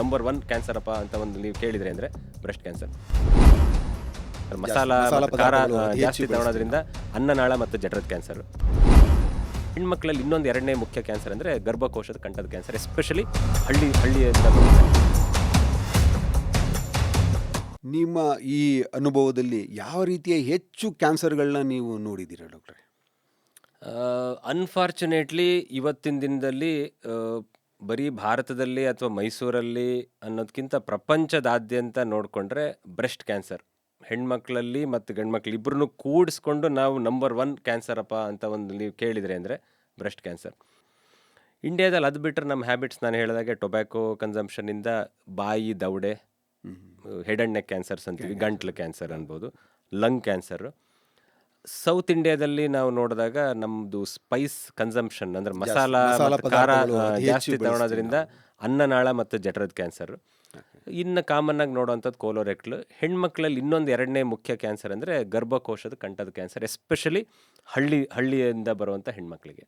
Number 1 cancer ಅಪ್ಪ ಅಂತ ಒಂದು ನೀವು ಕೇಳಿದ್ರೆ ಅಂದರೆ ಬ್ರೆಸ್ಟ್ ಕ್ಯಾನ್ಸರ್. ಮಸಾಲ ಮತ್ತು ಖಾರ ಜಾಸ್ತಿ ತಗೊಳ್ಳೋದ್ರಿಂದ ಅನ್ನನಾಳ ಮತ್ತು ಜಠರದ ಕ್ಯಾನ್ಸರ್. ಹೆಣ್ಮಕ್ಳಲ್ಲಿ ಇನ್ನೊಂದು ಎರಡನೇ ಮುಖ್ಯ ಕ್ಯಾನ್ಸರ್ ಅಂದರೆ ಗರ್ಭಕೋಶದ ಕಂಠದ ಕ್ಯಾನ್ಸರ್, ಎಸ್ಪೆಷಲಿ ಹಳ್ಳಿಯಿಂದ ಬರುತ್ತೆ. ನಿಮ್ಮ ಈ ಅನುಭವದಲ್ಲಿ ಯಾವ ರೀತಿಯ ಹೆಚ್ಚು ಕ್ಯಾನ್ಸರ್ಗಳನ್ನ ನೀವು ನೋಡಿದ್ದೀರಾ ಡಾಕ್ಟ್ರೆ? ಅನ್ಫಾರ್ಚುನೇಟ್ಲಿ ಇವತ್ತಿನ ದಿನದಲ್ಲಿ ಬರೀ ಭಾರತದಲ್ಲಿ ಅಥವಾ ಮೈಸೂರಲ್ಲಿ ಅನ್ನೋದಕ್ಕಿಂತ ಪ್ರಪಂಚದಾದ್ಯಂತ ನೋಡಿಕೊಂಡ್ರೆ ಬ್ರೆಸ್ಟ್ ಕ್ಯಾನ್ಸರ್ ಹೆಣ್ಮಕ್ಳಲ್ಲಿ ಮತ್ತು ಗಂಡ್ಮಕ್ಳು ಇಬ್ಬರನ್ನು ಕೂಡಿಸ್ಕೊಂಡು ನಾವು ನಂಬರ್ 1 ಕ್ಯಾನ್ಸರ್ ಅಪ್ಪ ಅಂತ ಒಂದು ನೀವು ಕೇಳಿದರೆ ಅಂದರೆ ಬ್ರೆಸ್ಟ್ ಕ್ಯಾನ್ಸರ್. ಇಂಡಿಯಾದಲ್ಲಿ ಅದು ಬಿಟ್ಟರೆ ನಮ್ಮ ಹ್ಯಾಬಿಟ್ಸ್ ನಾನು ಹೇಳಿದಾಗೆ ಟೊಬ್ಯಾಕೊ ಕನ್ಸಂಪ್ಷನಿಂದ ಬಾಯಿ ದವಡೆ, ಹೆಡ್ ಆ್ಯಂಡ್ ನೆಕ್ ಕ್ಯಾನ್ಸರ್ಸ್ ಅಂತೀವಿ, ಗಂಟ್ಲು ಕ್ಯಾನ್ಸರ್ ಅನ್ಬೋದು, ಲಂಗ್ ಕ್ಯಾನ್ಸರು. ಸೌತ್ ಇಂಡಿಯಾದಲ್ಲಿ ನಾವು ನೋಡಿದಾಗ ನಮ್ಮದು ಸ್ಪೈಸ್ ಕನ್ಸಂಪ್ಷನ್ ಅಂದರೆ ಮಸಾಲ ಮತ್ತು ಖಾರ ಜಾಸ್ತಿ ತಗೊಳ್ಳೋದ್ರಿಂದ ಅನ್ನನಾಳ ಮತ್ತು ಜಠರದ ಕ್ಯಾನ್ಸರು. ಇನ್ನು ಕಾಮನ್ನಾಗಿ ನೋಡೋವಂಥದ್ದು ಕೋಲೋರೆಕ್ಟಲ್. ಹೆಣ್ಮಕ್ಳಲ್ಲಿ ಇನ್ನೊಂದು ಎರಡನೇ ಮುಖ್ಯ ಕ್ಯಾನ್ಸರ್ ಅಂದರೆ ಗರ್ಭಕೋಶದ ಕಂಠದ ಕ್ಯಾನ್ಸರ್, ಎಸ್ಪೆಷಲಿ ಹಳ್ಳಿಯಿಂದ ಬರುವಂಥ ಹೆಣ್ಮಕ್ಳಿಗೆ.